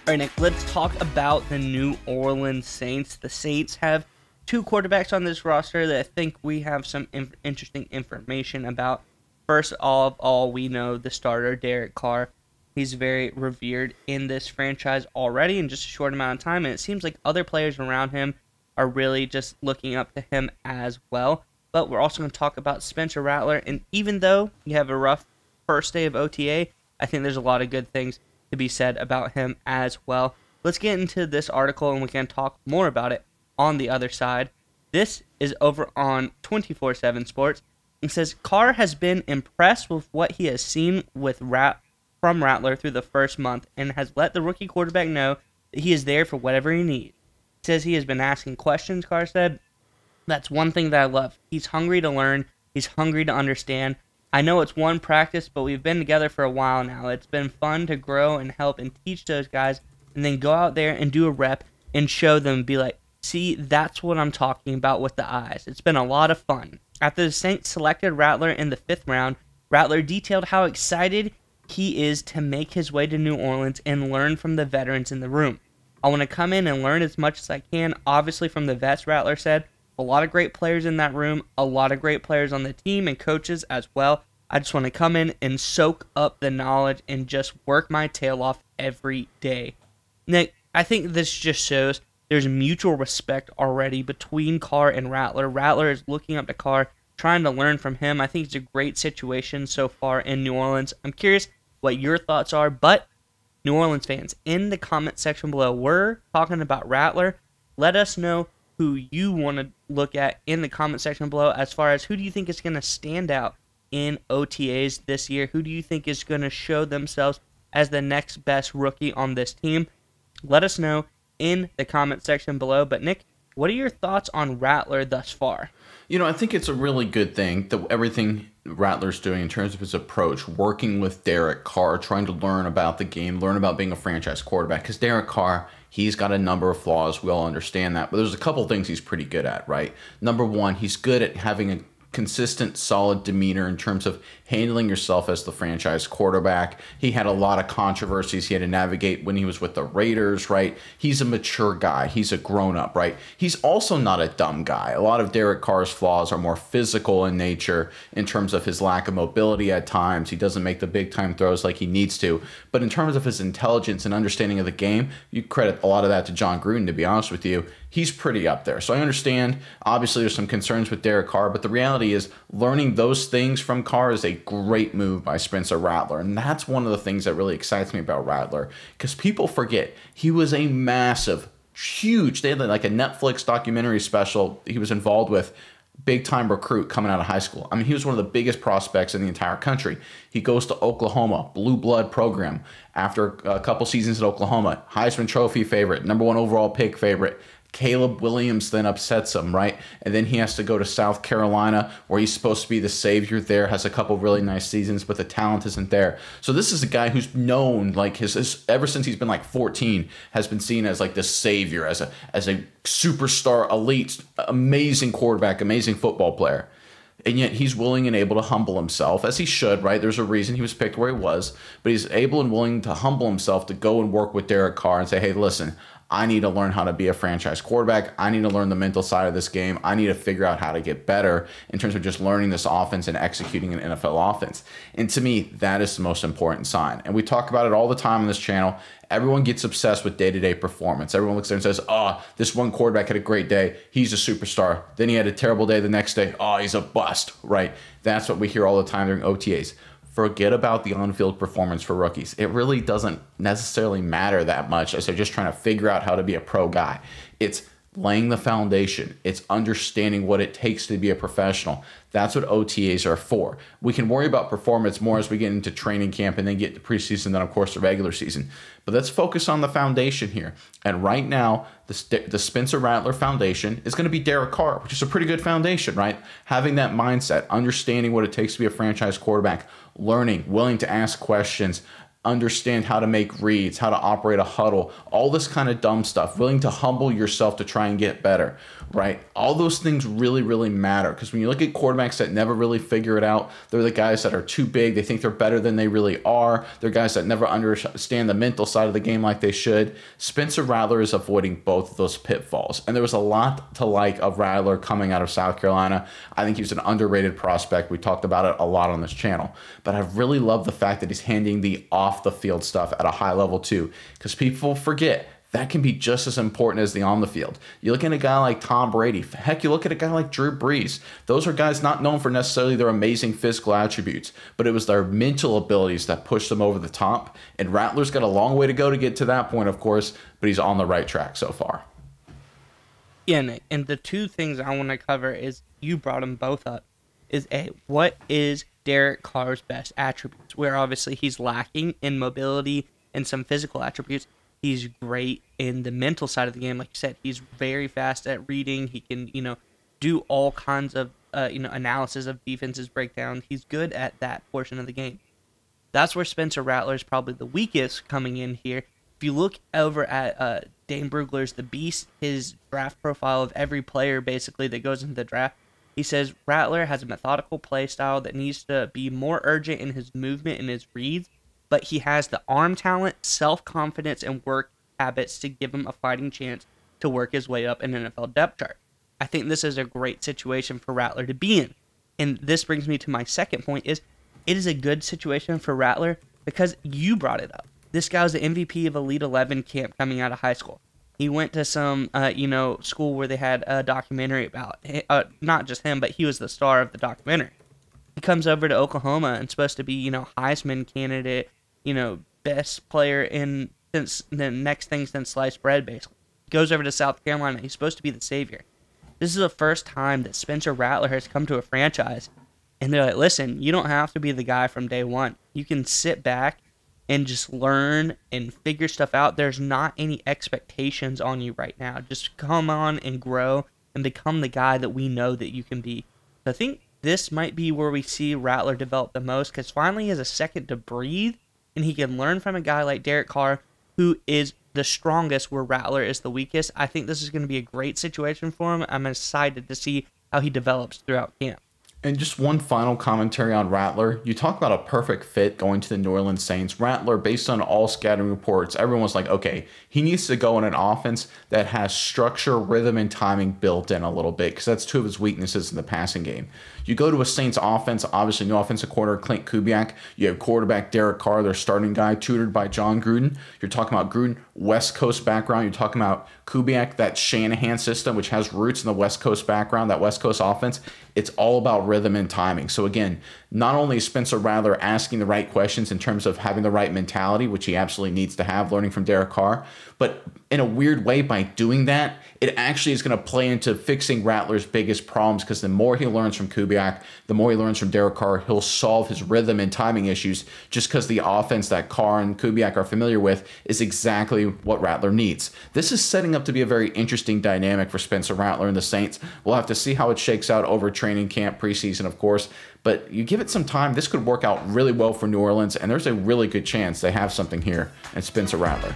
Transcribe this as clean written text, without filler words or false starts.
All right, Nick, let's talk about the New Orleans Saints. The Saints have two quarterbacks on this roster that I think we have some interesting information about. First of all, we know the starter, Derek Carr. He's very revered in this franchise already in just a short amount of time, and it seems like other players around him are really just looking up to him as well. But we're also going to talk about Spencer Rattler, and even though you have a rough first day of OTA, I think there's a lot of good things to be said about him as well. Let's get into this article and we can talk more about it on the other side. This is over on 24/7 Sports. It says Carr has been impressed with what he has seen with from Rattler through the first month and has let the rookie quarterback know that he is there for whatever he needs. It says he has been asking questions, Carr said. That's one thing that I love. He's hungry to learn. He's hungry to understand. I know it's one practice, but we've been together for a while now. It's been fun to grow and help and teach those guys and then go out there and do a rep and show them and be like, see, that's what I'm talking about with the eyes. It's been a lot of fun. After the Saints selected Rattler in the 5th round, Rattler detailed how excited he is to make his way to New Orleans and learn from the veterans in the room. I want to come in and learn as much as I can, obviously from the vets, Rattler said. A lot of great players in that room, a lot of great players on the team and coaches as well. I just want to come in and soak up the knowledge and just work my tail off every day. Nick, I think this just shows there's mutual respect already between Carr and Rattler. Rattler is looking up to Carr, trying to learn from him. I think it's a great situation so far in New Orleans. I'm curious what your thoughts are, but New Orleans fans, in the comment section below, we're talking about Rattler. Let us know who you want to look at in the comment section below as far as who do you think is going to stand out in OTAs this year. Who do you think is going to show themselves as the next best rookie on this team? Let us know in the comment section below. But Nick, what are your thoughts on Rattler thus far? You know, I think it's a really good thing that everything Rattler's doing in terms of his approach, working with Derek Carr, trying to learn about the game, learn about being a franchise quarterback. Because Derek Carr, he's got a number of flaws. We all understand that. But there's a couple things he's pretty good at, right? Number one, he's good at having a consistent, solid demeanor in terms of handling yourself as the franchise quarterback. He had a lot of controversies he had to navigate when he was with the Raiders, right? He's a mature guy. He's a grown-up, right? He's also not a dumb guy. A lot of Derek Carr's flaws are more physical in nature in terms of his lack of mobility at times. He doesn't make the big-time throws like he needs to. But in terms of his intelligence and understanding of the game, you credit a lot of that to John Gruden, to be honest with you. He's pretty up there. So I understand, obviously, there's some concerns with Derek Carr, but the reality is learning those things from Carr is a great move by Spencer Rattler. And that's one of the things that really excites me about Rattler, because people forget he was a massive, huge, they had like a Netflix documentary special he was involved with, big time recruit coming out of high school. I mean, he was one of the biggest prospects in the entire country. He goes to Oklahoma, blue blood program. After a couple seasons at Oklahoma, Heisman Trophy favorite, #1 overall pick favorite. Caleb Williams then upsets him, right? And then he has to go to South Carolina, where he's supposed to be the savior there, has a couple really nice seasons, but the talent isn't there. So this is a guy who's known, like his ever since he's been like 14, has been seen as like the savior, as a superstar, elite, amazing quarterback, amazing football player. And yet he's willing and able to humble himself, as he should, right? There's a reason he was picked where he was, but he's able and willing to humble himself to go and work with Derek Carr and say, hey, listen, I need to learn how to be a franchise quarterback. I need to learn the mental side of this game. I need to figure out how to get better in terms of just learning this offense and executing an NFL offense. And to me, that is the most important sign. And we talk about it all the time on this channel. Everyone gets obsessed with day-to-day performance. Everyone looks there and says, oh, this one quarterback had a great day. He's a superstar. Then he had a terrible day the next day. Oh, he's a bust, right? That's what we hear all the time during OTAs. Forget about the on-field performance for rookies. It really doesn't necessarily matter that much as they're just trying to figure out how to be a pro guy. It's laying the foundation. It's understanding what it takes to be a professional. That's what OTAs are for. We can worry about performance more as we get into training camp and then get to preseason, then of course the regular season. But let's focus on the foundation here. And right now, the Spencer Rattler Foundation is going to be Derek Carr, which is a pretty good foundation, right? Having that mindset, understanding what it takes to be a franchise quarterback, learning, willing to ask questions, understand how to make reads, how to operate a huddle, all this kind of dumb stuff, willing to humble yourself to try and get better, right? All those things really, really matter, because when you look at quarterbacks that never really figure it out, they're the guys that are too big. They think they're better than they really are. They're guys that never understand the mental side of the game like they should. Spencer Rattler is avoiding both of those pitfalls. And there was a lot to like of Rattler coming out of South Carolina. I think he was an underrated prospect. We talked about it a lot on this channel. But I really love the fact that he's handling the off-the-field stuff at a high level too, because people forget that can be just as important as the on the field. You look at a guy like Tom Brady. Heck, you look at a guy like Drew Brees. Those are guys not known for necessarily their amazing physical attributes, but it was their mental abilities that pushed them over the top. And Rattler's got a long way to go to get to that point, of course, but he's on the right track so far. Yeah, Nick, and the two things I want to cover is, you brought them both up, is what is Derek Carr's best attributes? Where obviously he's lacking in mobility and some physical attributes. He's great in the mental side of the game. Like you said, he's very fast at reading. He can, do all kinds of, analysis of defenses breakdown. He's good at that portion of the game. That's where Spencer Rattler is probably the weakest coming in here. If you look over at Dane Brugler's The Beast, his draft profile of every player basically that goes into the draft, he says Rattler has a methodical play style that needs to be more urgent in his movement and his reads, but he has the arm talent, self-confidence, and work habits to give him a fighting chance to work his way up an NFL depth chart. I think this is a great situation for Rattler to be in. And this brings me to my second point, is it is a good situation for Rattler because you brought it up. This guy was the MVP of Elite 11 camp coming out of high school. He went to some, school where they had a documentary about, not just him, but he was the star of the documentary. He comes over to Oklahoma and supposed to be, Heisman candidate, best player in since the next thing since sliced bread, basically. Goes over to South Carolina. He's supposed to be the savior. This is the first time that Spencer Rattler has come to a franchise, and they're like, listen, you don't have to be the guy from day one. You can sit back and just learn and figure stuff out. There's not any expectations on you right now. Just come on and grow and become the guy that we know that you can be. So I think this might be where we see Rattler develop the most, because finally he has a second to breathe, and he can learn from a guy like Derek Carr, who is the strongest where Rattler is the weakest. I think this is going to be a great situation for him. I'm excited to see how he develops throughout camp. And just one final commentary on Rattler. You talk about a perfect fit going to the New Orleans Saints. Rattler, based on all scouting reports, everyone was like, okay, he needs to go in an offense that has structure, rhythm, and timing built in a little bit, because that's two of his weaknesses in the passing game. You go to a Saints offense, obviously new offensive coordinator Clint Kubiak. You have quarterback Derek Carr, their starting guy, tutored by John Gruden. You're talking about Gruden, West Coast background. You're talking about Kubiak, that Shanahan system, which has roots in the West Coast background, that West Coast offense. It's all about rhythm and timing. So again, not only is Spencer Rattler asking the right questions in terms of having the right mentality, which he absolutely needs to have, learning from Derek Carr, but in a weird way, by doing that, it actually is going to play into fixing Rattler's biggest problems, because the more he learns from Kubiak, the more he learns from Derek Carr, he'll solve his rhythm and timing issues, just because the offense that Carr and Kubiak are familiar with is exactly what Rattler needs. This is setting up to be a very interesting dynamic for Spencer Rattler and the Saints. We'll have to see how it shakes out over training camp, preseason, of course, but you give it some time, this could work out really well for New Orleans, and there's a really good chance they have something here in Spencer Rattler.